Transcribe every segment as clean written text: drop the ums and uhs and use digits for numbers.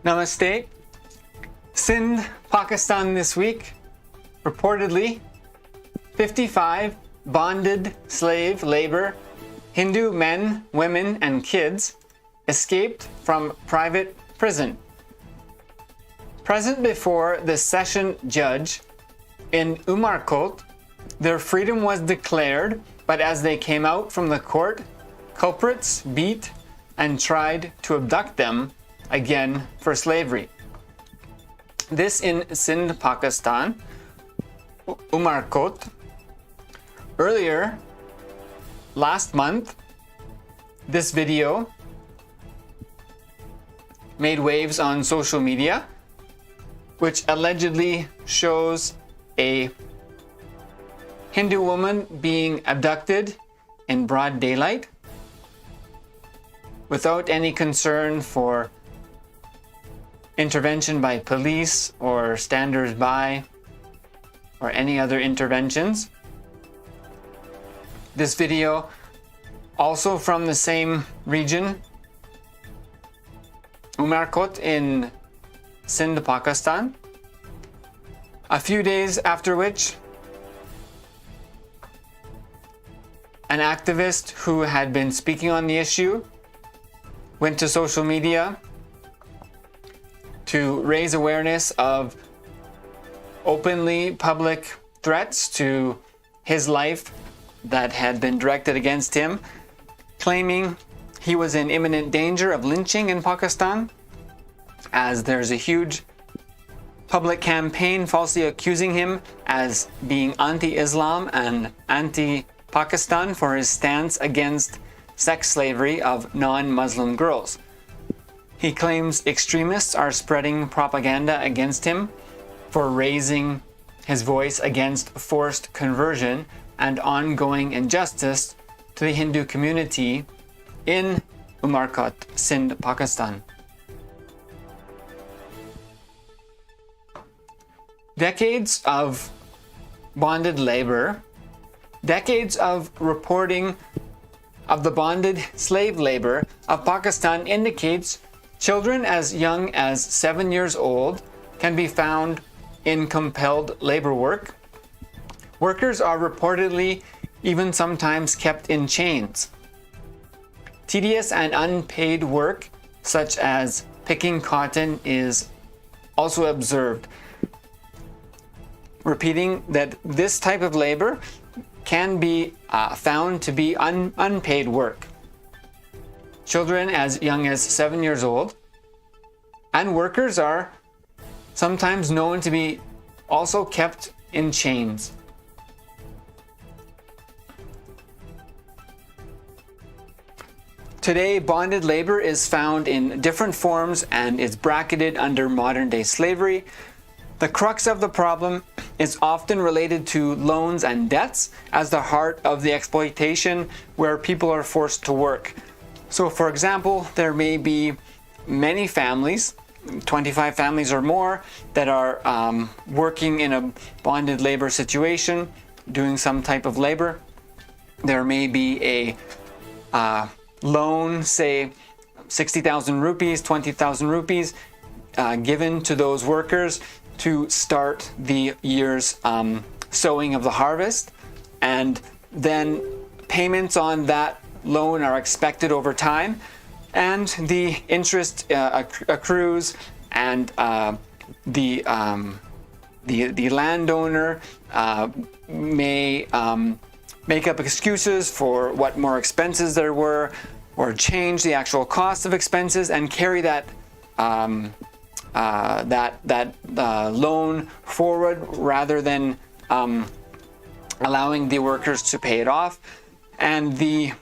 Namaste. Sindh, Pakistan this week. Reportedly, 55 bonded slave labor Hindu men, women, and kids escaped from private prison. Present before the session judge in Umarkot, their freedom was declared, but as they came out from the court, culprits beat and tried to abduct them again for slavery. This in Sindh, Pakistan, Umarkot. Earlier, last month, this video made waves on social media, which allegedly shows a Hindu woman being abducted in broad daylight without any concern for intervention by police or standers-by or any other interventions. This video, also from the same region, Umarkot in Sindh, Pakistan. A few days after which, an activist who had been speaking on the issue went to social media to raise awareness of openly public threats to his life that had been directed against him, claiming he was in imminent danger of lynching in Pakistan, as there's a huge public campaign falsely accusing him as being anti-Islam and anti-Pakistan for his stance against sex slavery of non-Muslim girls. He claims extremists are spreading propaganda against him for raising his voice against forced conversion and ongoing injustice to the Hindu community in Umarkot, Sindh, Pakistan. Decades of bonded labor, decades of reporting of the bonded slave labor of Pakistan indicates children as young as 7 years old can be found in compelled labor work. Workers are reportedly even sometimes kept in chains. Tedious and unpaid work, such as picking cotton, is also observed, repeating that this type of labor can be found to be unpaid work. Children as young as 7 years old and workers are sometimes known to be also kept in chains. Today, bonded labor is found in different forms and is bracketed under modern-day slavery. The crux of the problem is often related to loans and debts as the heart of the exploitation where people are forced to work. So, for example, there may be many families, 25 families or more, that are working in a bonded labor situation, doing some type of labor. There may be a loan, say 60,000 rupees, 20,000 rupees, given to those workers to start the year's sowing of the harvest, and then payments on that loan are expected over time, and the interest accrues, and the landowner may make up excuses for what more expenses there were, or change the actual cost of expenses and carry that loan forward rather than allowing the workers to pay it off. And the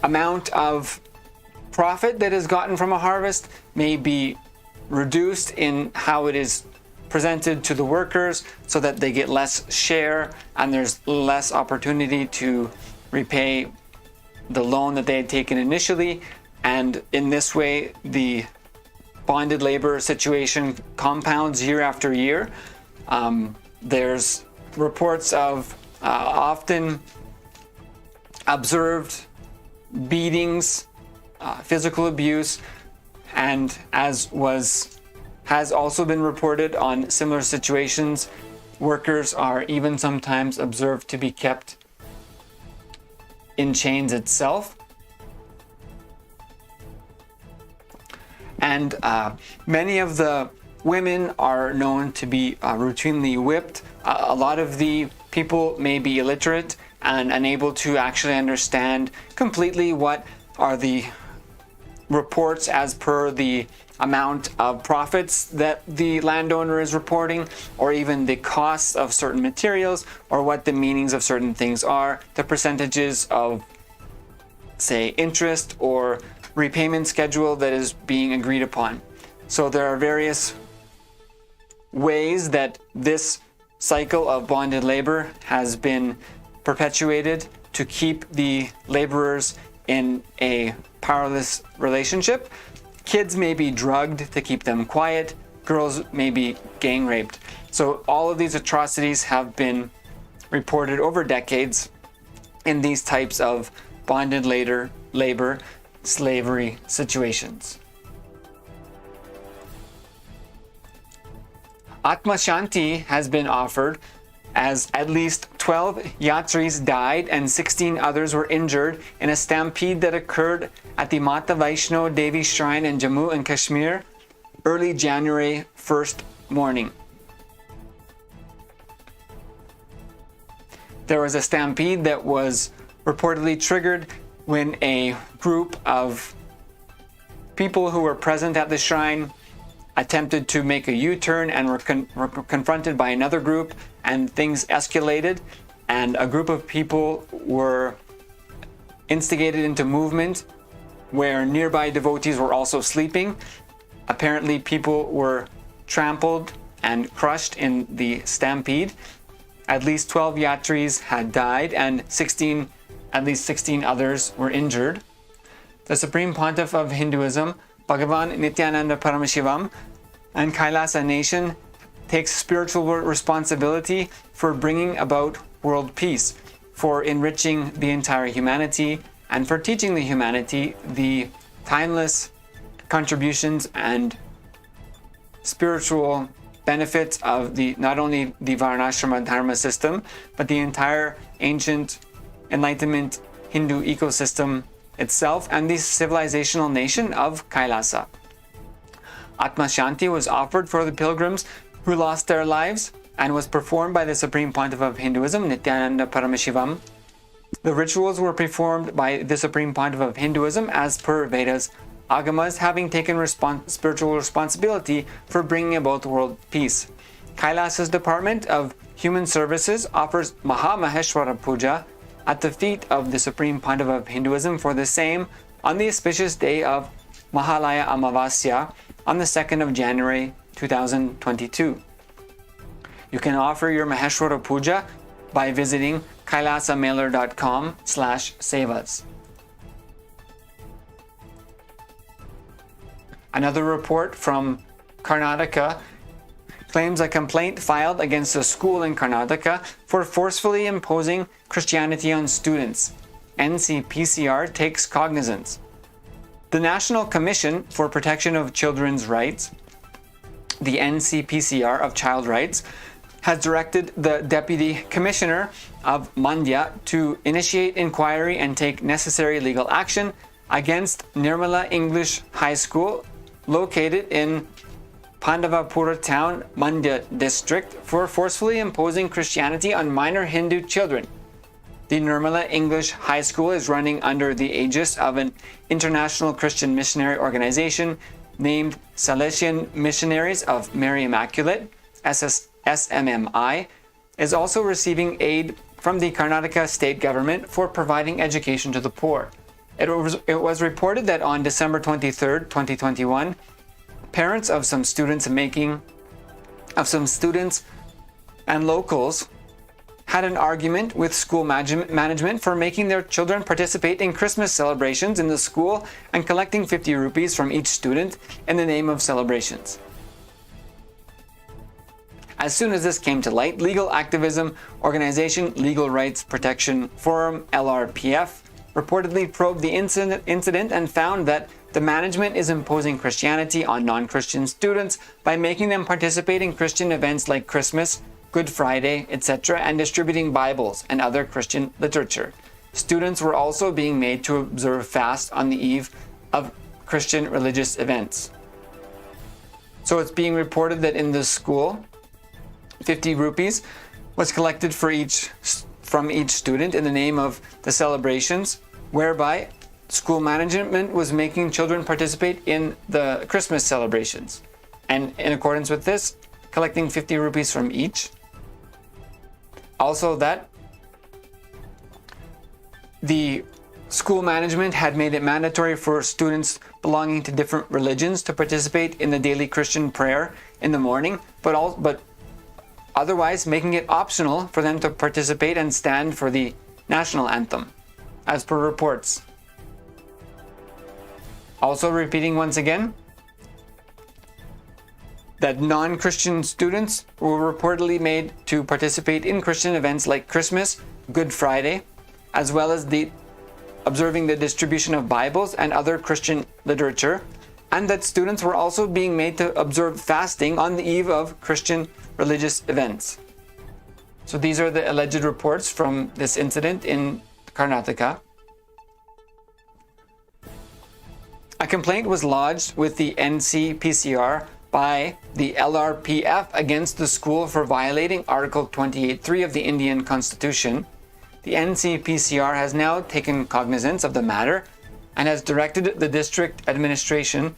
amount of profit that is gotten from a harvest may be reduced in how it is presented to the workers so that they get less share and there's less opportunity to repay the loan that they had taken initially. And in this way, the bonded labor situation compounds year after year. There's reports of often observed beatings, physical abuse, And has also been reported on similar situations, workers are even sometimes observed to be kept in chains itself. And many of the women are known to be routinely whipped. A lot of the people may be illiterate and unable to actually understand completely what are the reports as per the amount of profits that the landowner is reporting, or even the costs of certain materials, or what the meanings of certain things are, the percentages of, say, interest or repayment schedule that is being agreed upon. So there are various ways that this cycle of bonded labor has been perpetuated to keep the laborers in a powerless relationship. Kids may be drugged to keep them quiet. Girls may be gang raped. So all of these atrocities have been reported over decades in these types of bonded labor, slavery situations. Atma Shanti has been offered, as at least 12 yatris died and 16 others were injured in a stampede that occurred at the Mata Vaishno Devi shrine in Jammu and Kashmir early January 1st morning. There was a stampede that was reportedly triggered when a group of people who were present at the shrine attempted to make a U-turn and were confronted by another group, and things escalated, and a group of people were instigated into movement where nearby devotees were also sleeping. Apparently people were trampled and crushed in the stampede. At least 12 yatris had died and at least 16 others were injured. The Supreme Pontiff of Hinduism, Bhagavan Nityananda Paramashivam, and Kailasa Nation takes spiritual responsibility for bringing about world peace, for enriching the entire humanity, and for teaching the humanity the timeless contributions and spiritual benefits of not only the Varnashrama Dharma system, but the entire ancient Enlightenment Hindu ecosystem itself and the civilizational nation of Kailasa. Atma Shanti was offered for the pilgrims who lost their lives and was performed by the Supreme Pontiff of Hinduism, Nityananda Paramashivam. The rituals were performed by the Supreme Pontiff of Hinduism as per Vedas Agamas, having taken spiritual responsibility for bringing about world peace. Kailasa's Department of Human Services offers Maha Maheshwara Puja at the feet of the Supreme Pontiff of Hinduism for the same on the auspicious day of Mahalaya Amavasya on the 2nd of January 2022. You can offer your Maheshwara Puja by visiting kailasamailer.com/sevas. Another report from Karnataka claims a complaint filed against a school in Karnataka for forcefully imposing Christianity on students. NCPCR takes cognizance. The National Commission for Protection of Children's Rights, the NCPCR of Child Rights, has directed the Deputy Commissioner of Mandya to initiate inquiry and take necessary legal action against Nirmala English High School located in Pandavapura town, Mandya district, for forcefully imposing Christianity on minor Hindu children. The Nirmala English High School is running under the aegis of an international Christian missionary organization named Salesian Missionaries of Mary Immaculate, SMMI, is also receiving aid from the Karnataka state government for providing education to the poor. It was reported that on December 23, 2021, parents of some students and locals had an argument with school management for making their children participate in Christmas celebrations in the school and collecting 50 rupees from each student in the name of celebrations. As soon as this came to light, legal activism organization Legal Rights Protection Forum, LRPF, reportedly probed the incident and found that The management is imposing Christianity on non-Christian students by making them participate in Christian events like Christmas, Good Friday, etc., and distributing Bibles and other Christian literature. Students were also being made to observe fast on the eve of Christian religious events. So it's being reported that in this school, 50 rupees was collected from each student in the name of the celebrations, whereby school management was making children participate in the Christmas celebrations. And in accordance with this, collecting 50 rupees from each. Also that the school management had made it mandatory for students belonging to different religions to participate in the daily Christian prayer in the morning, but otherwise making it optional for them to participate and stand for the national anthem, as per reports. Also repeating once again that non-Christian students were reportedly made to participate in Christian events like Christmas, Good Friday, as well as observing the distribution of Bibles and other Christian literature, and that students were also being made to observe fasting on the eve of Christian religious events. So these are the alleged reports from this incident in Karnataka. A complaint was lodged with the NCPCR by the LRPF against the school for violating Article 28.3 of the Indian Constitution. The NCPCR has now taken cognizance of the matter and has directed the district administration